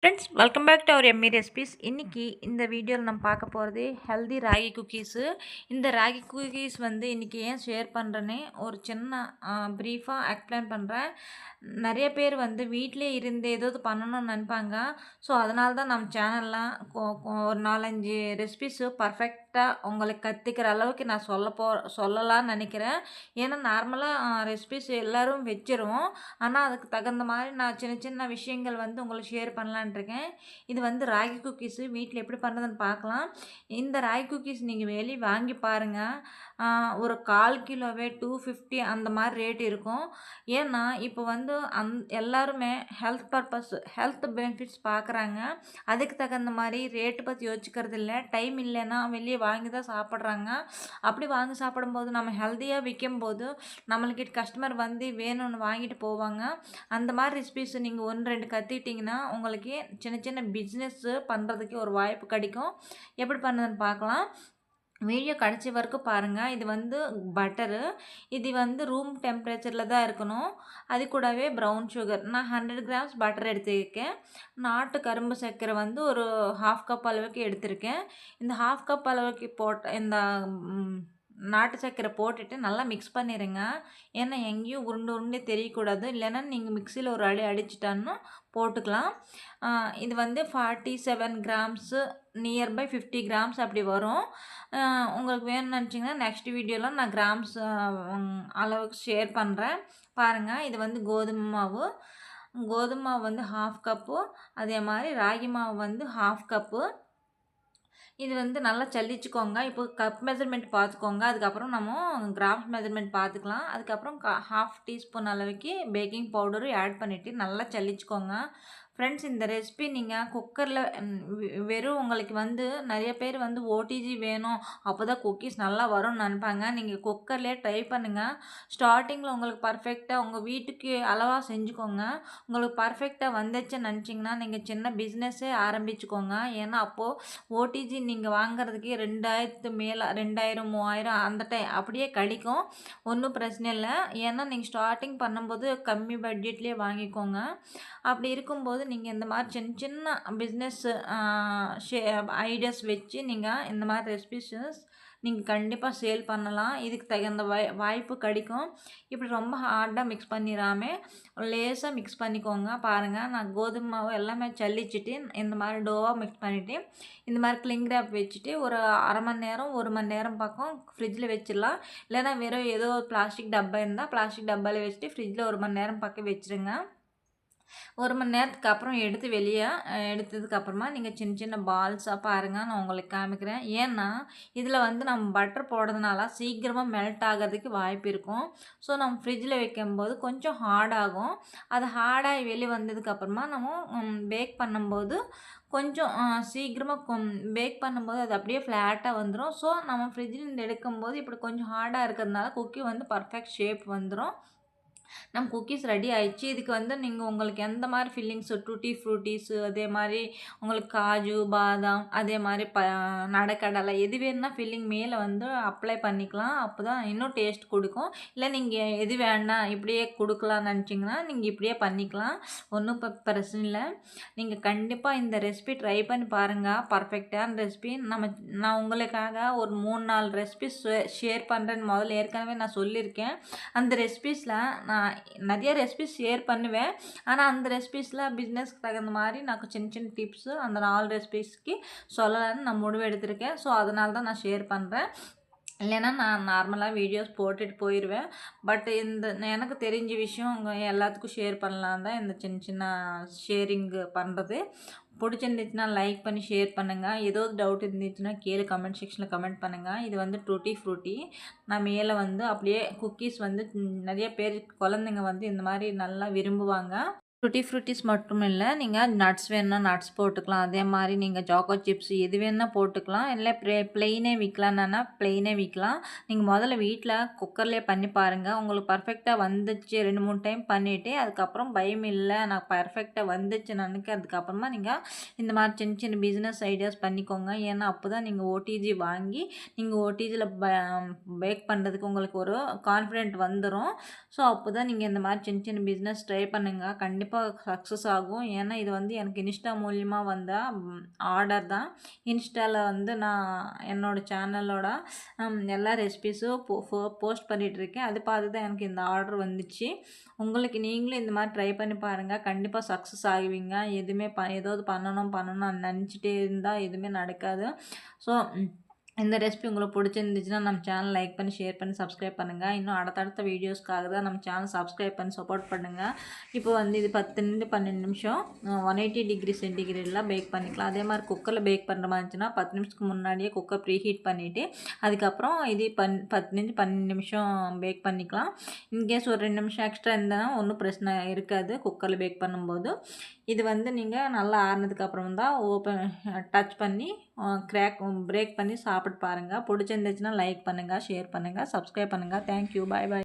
Friends welcome back to our Emmy recipes. இன்றைக்கி இந்த வீடியோவில் நம்ம பார்க்க போகிறது ஹெல்தி ராகி குக்கீஸு. இந்த ராகி குக்கீஸ் வந்து இன்றைக்கி ஏன் ஷேர் பண்ணுறேன்னே ஒரு சின்ன ப்ரீஃபாக எக்ஸ்பிளைன் பண்ணுறேன். நிறைய பேர் வந்து வீட்டிலே இருந்து ஏதாவது பண்ணணும்னு நினைப்பாங்க. ஸோ அதனால தான் நம்ம சேனல்லாம் ஒரு 4-5 ரெசிபீஸு பர்ஃபெக்டாக உங்களுக்கு கற்றுக்கிற அளவுக்கு நான் சொல்லலாம்னு நினைக்கிறேன். ஏன்னா நார்மலாக ரெசிபீஸ் எல்லோரும் வச்சிருவோம். ஆனால் அதுக்கு தகுந்த மாதிரி நான் சின்ன சின்ன விஷயங்கள் வந்து உங்களுக்கு ஷேர் பண்ணலான்னு இருக்கேன். இது வந்து ராகி குக்கீஸு வீட்டில் எப்படி பண்ணுறதுன்னு பார்க்கலாம். இந்த ராகி குக்கீஸ் நீங்கள் வெளியே வாங்கி பாருங்கள். ஒரு 1/4 கிலோவே 250 அந்த மாதிரி ரேட் இருக்கும். ஏன்னா இப்போ வந்து எல்லாருமே ஹெல்த் பெனிஃபிட்ஸ் பார்க்குறாங்க. அதுக்கு தகுந்த மாதிரி ரேட்டு பற்றி யோசிக்கிறது இல்லை. டைம் இல்லைன்னா வெளியே வாங்கி தான் சாப்பிட்றாங்க. அப்படி வாங்கி சாப்பிடும்போது நம்ம ஹெல்த்தியாக விற்கும்போது நம்மளுக்கிட்ட கஸ்டமர் வந்து வேணும்னு வாங்கிட்டு போவாங்க. அந்த மாதிரி ரெசிபீஸ் நீங்கள் 1-2 கற்றுக்கிட்டிங்கன்னா உங்களுக்கு சின்ன சின்ன பிஸ்னஸ்ஸு பண்ணுறதுக்கு ஒரு வாய்ப்பு கிடைக்கும். எப்படி பண்ணுறதுன்னு பார்க்கலாம். வீடியோ கடைசி வரைக்கும் பாருங்கள். இது வந்து பட்டரு. இது வந்து ரூம் டெம்பரேச்சரில் தான் இருக்கணும். அது கூடவே ப்ரௌன் சுகர். நான் 100 கிராம்ஸ் பட்டர் எடுத்துருக்கேன். நாட்டு கரும்பு சர்க்கரை வந்து ஒரு 1/2 கப் அளவுக்கு எடுத்திருக்கேன். இந்த 1/2 கப் அளவுக்கு போட்ட இந்த நாட்டு சர்க்கரை போட்டுட்டு நல்லா மிக்ஸ் பண்ணிடுங்க. ஏன்னா எங்கேயும் உருண்டு உருண்டே தெரியக்கூடாது. இல்லைன்னா நீங்கள் மிக்சியில் ஒரு அடிச்சிட்டான்னு போட்டுக்கலாம். இது வந்து 47 கிராம்ஸு நியர்பை 50 கிராம்ஸ் அப்படி வரும். உங்களுக்கு வேணும்னு நினச்சிங்கன்னா நெக்ஸ்ட் வீடியோவில் நான் கிராம்ஸ் அளவுக்கு ஷேர் பண்ணுறேன். பாருங்கள், இது வந்து கோதுமை மாவு. கோதுமை மாவு வந்து 1/2 கப்பு. அதே மாதிரி ராகி மாவு வந்து 1/2 கப்பு. இது வந்து நல்லா சலிச்சுக்கோங்க. இப்போ கப் மெஷர்மெண்ட் பார்த்துக்கோங்க. அதுக்கப்புறம் நம்ம கிராம்ஸ் மெஷர்மெண்ட் பார்த்துக்கலாம். அதுக்கப்புறம் 1/2 டீஸ்பூன் அளவுக்கு பேக்கிங் பவுடரும் ஆட் பண்ணிவிட்டு நல்லா சலிச்சுக்கோங்க. ஃப்ரெண்ட்ஸ், இந்த ரெசிபி நீங்கள் குக்கரில் வெறும் உங்களுக்கு வந்து நிறைய பேர் வந்து ஓடிஜி வேணும், அப்போ தான் குக்கீஸ் நல்லா வரும்னு நினைப்பாங்க. நீங்கள் குக்கர்லேயே ட்ரை பண்ணுங்கள். ஸ்டார்டிங்கில் உங்களுக்கு பர்ஃபெக்டாக உங்கள் வீட்டுக்கு அளவாக செஞ்சுக்கோங்க. உங்களுக்கு பர்ஃபெக்டாக வந்துச்சுன்னு நினச்சிங்கன்னா நீங்கள் சின்ன பிஸ்னஸ்ஸே ஆரம்பிச்சுக்கோங்க. ஏன்னா அப்போது ஓடிஜி நீங்கள் வாங்குறதுக்கு 2000 மேலே 2000 3000 அந்த அப்படியே கிடைக்கும். ஒன்றும் பிரச்சனை இல்லை. ஏன்னா நீங்கள் ஸ்டார்டிங் பண்ணும்போது கம்மி பட்ஜெட்லேயே வாங்கிக்கோங்க. அப்படி இருக்கும்போது நீங்கள் இந்த மாதிரி சின்ன சின்ன பிஸ்னஸ் ஐடியாஸ் வச்சு நீங்கள் இந்த மாதிரி ரெசிபிஸ் நீங்கள் கண்டிப்பாக சேல் பண்ணலாம். இதுக்கு தகுந்த வாய்ப்பு கிடைக்கும். இப்படி ரொம்ப ஹார்டாக மிக்ஸ் பண்ணிடாமல் லேசாக மிக்ஸ் பண்ணிக்கோங்க. பாருங்கள், நான் கோதுமை மாவு எல்லாமே சல்லிச்சுட்டு இந்த மாதிரி டோவாக மிக்ஸ் பண்ணிவிட்டு இந்த மாதிரி கிளிங் ரேப் வச்சுட்டு ஒரு 1/2 மணி நேரம் 1 மணி நேரம் பக்கம் ஃப்ரிட்ஜில் வச்சிடலாம். இல்லைன்னா வெறும் ஏதோ பிளாஸ்டிக் டப்பா இருந்தால் பிளாஸ்டிக் டப்பாவில் வச்சுட்டு ஃப்ரிட்ஜில் 1 மணி நேரம் பக்கம் வச்சுருங்க. 1 மணி நேரத்துக்கு அப்புறம் எடுத்து வெளியே எடுத்ததுக்கப்புறமா நீங்கள் சின்ன சின்ன பால்ஸாக பாருங்கள், நான் உங்களுக்கு காமிக்கிறேன். ஏன்னா இதில் வந்து நம்ம பட்டர் போடுறதுனால சீக்கிரமாக மெல்ட் ஆகிறதுக்கு வாய்ப்பு இருக்கும். ஸோ நம்ம ஃப்ரிட்ஜில் வைக்கும்போது கொஞ்சம் ஹார்டாகும். அது ஹார்டாகி வெளியே வந்ததுக்கப்புறமா நம்ம பேக் பண்ணும்போது கொஞ்சம் சீக்கிரமாக பேக் பண்ணும்போது அது அப்படியே ஃப்ளாட்டாக வந்துடும். ஸோ நம்ம ஃப்ரிட்ஜில் எடுக்கும்போது இப்படி கொஞ்சம் ஹார்டாக இருக்கிறதுனால குக்கி வந்து பர்ஃபெக்ட் ஷேப் வந்துடும். நம்ம குக்கீஸ் ரெடி ஆயிடுச்சு. இதுக்கு வந்து நீங்கள் உங்களுக்கு எந்த மாதிரி ஃபில்லிங்ஸு டூட்டி ஃப்ரூட்டிஸு, அதே மாதிரி உங்களுக்கு காஜு, பாதாம், அதே மாதிரி நடக்கடலை எது வேணும்னா ஃபில்லிங் மேலே வந்து அப்ளை பண்ணிக்கலாம். அப்போ தான் இன்னும் டேஸ்ட் கொடுக்கும். இல்லை நீங்கள் எது வேண்டாம் இப்படியே கொடுக்கலான்னு நினச்சிங்கன்னா நீங்கள் இப்படியே பண்ணிக்கலாம். ஒன்றும் பிரச்சனை இல்லை. நீங்கள் கண்டிப்பாக இந்த ரெசிபி ட்ரை பண்ணி பாருங்கள். பர்ஃபெக்டான ரெசிபி. நான் உங்களுக்காக ஒரு 3-4 ரெசிபிஸ் ஷேர் பண்ணுறேன்னு முதல்ல ஏற்கனவே நான் சொல்லியிருக்கேன். அந்த ரெசிபீஸில் நான் நிறைய ரெசிபிஸ் ஷேர் பண்ணுவேன். ஆனால் அந்த ரெசிபீஸில் பிஸ்னஸ்க்கு தகுந்த மாதிரி நான் சின்ன சின்ன டிப்ஸு அந்த 4 ரெசிபீஸ்க்கு சொல்லலான்னு நான் முடிவு எடுத்திருக்கேன். ஸோ அதனால தான் நான் ஷேர் பண்ணுறேன். இல்லைன்னா நான் நார்மலாக வீடியோஸ் போட்டுட்டு போயிடுவேன். பட் எனக்கு தெரிஞ்ச விஷயம் உங்கள் எல்லாத்துக்கும் ஷேர் பண்ணலாம் தான் இந்த சின்ன சின்ன ஷேரிங்கு பண்ணுறது. பிடிச்சிருந்துச்சுன்னா லைக் பண்ணி ஷேர் பண்ணுங்கள். ஏதோ டவுட் இருந்துச்சுன்னா கீழே கமெண்ட் செக்ஷனில் கமெண்ட் பண்ணுங்கள். இது வந்து டூட்டி ஃப்ரூட்டி. நான் மேலே வந்து அப்படியே குக்கீஸ் வந்து நிறைய பேர் குழந்தைங்க வந்து இந்த மாதிரி நல்லா விரும்புவாங்க. டூட்டி ஃப்ரூட்டிஸ் மட்டும் இல்லை, நீங்கள் நட்ஸ் வேணுன்னா நட்ஸ் போட்டுக்கலாம். அதே மாதிரி நீங்கள் சாக்கோ சிப்ஸ் எது வேணுன்னா போட்டுக்கலாம். இல்லை ப்ளெயினே விற்கலான்னா ப்ளெயினே விற்கலாம். நீங்கள் முதல்ல வீட்டில் குக்கர்லேயே பண்ணி பாருங்கள். உங்களுக்கு பர்ஃபெக்டாக வந்துச்சு 2-3 டைம் பண்ணிவிட்டு அதுக்கப்புறம் பயம் இல்லை நான் பர்ஃபெக்டாக வந்துச்சு நினைக்கிறதுக்கப்புறமா நீங்கள் இந்த மாதிரி சின்ன சின்ன பிஸ்னஸ் ஐடியாஸ் பண்ணிக்கோங்க. ஏன்னா அப்போ தான் நீங்கள் ஓடிஜி வாங்கி நீங்கள் ஓடிஜியில் பேக் பண்ணுறதுக்கு உங்களுக்கு ஒரு கான்ஃபிடென்ட் வந்துடும். ஸோ அப்போ தான் நீங்கள் இந்த மாதிரி சின்ன சின்ன பிஸ்னஸ் ட்ரை பண்ணுங்கள். கண்டிப்பாக கண்டிப்பாக சக்ஸஸ் ஆகும். ஏன்னா இது வந்து எனக்கு இன்ஸ்டா மூலியமா வந்த ஆர்டர் தான். இன்ஸ்டாவில் வந்து நான் என்னோடய சேனலோட எல்லா ரெசிபீஸும் போஸ்ட் பண்ணிகிட்ருக்கேன். அது பார்த்து தான் எனக்கு இந்த ஆர்டர் வந்துச்சு. உங்களுக்கு நீங்களும் இந்த மாதிரி ட்ரை பண்ணி பாருங்கள். கண்டிப்பாக சக்ஸஸ் ஆகுவீங்க. எதுவுமே ஏதாவது பண்ணணும்னு நினச்சிட்டே இருந்தால் எதுவுமே நடக்காது. ஸோ இந்த ரெசிபி உங்களுக்கு பிடிச்சிருந்துச்சுன்னா நம்ம சேனல் லைக் பண்ணி, ஷேர் பண்ணி, சப்ஸ்கிரைப் பண்ணுங்கள். இன்னும் அடுத்தடுத்த வீடியோஸ்க்காக தான் நம்ம சேனல் சப்ஸ்கிரைப் பண்ணி சப்போர்ட் பண்ணுங்கள். இப்போ வந்து இது 10 12 நிமிஷம் 180 டிகிரி சென்டிகிரேடில் பேக் பண்ணிக்கலாம். அதே மாதிரி குக்கரில் பேக் பண்ணுற மாதிரி இருந்துச்சுன்னா 10 நிமிஷத்துக்கு முன்னாடியே குக்கர் ப்ரீ ஹீட் பண்ணிவிட்டு அதுக்கப்புறம் இது 12 நிமிஷம் பேக் பண்ணிக்கலாம். இன்கேஸ் ஒரு 2 நிமிஷம் எக்ஸ்ட்ரா இருந்தால் ஒன்றும் பிரச்சனை இருக்காது குக்கரில் பேக் பண்ணும்போது. இது வந்து நீங்கள் நல்லா ஆறுனதுக்கப்புறம் தான் டச் பண்ணி பிரேக் பண்ணி சாப்பிட்டு பாருங்கள். பிடிச்சிருந்துச்சுன்னா லைக் பண்ணுங்கள், ஷேர் பண்ணுங்கள், சப்ஸ்கிரைப் பண்ணுங்கள். தேங்க்யூ. பாய் பாய்.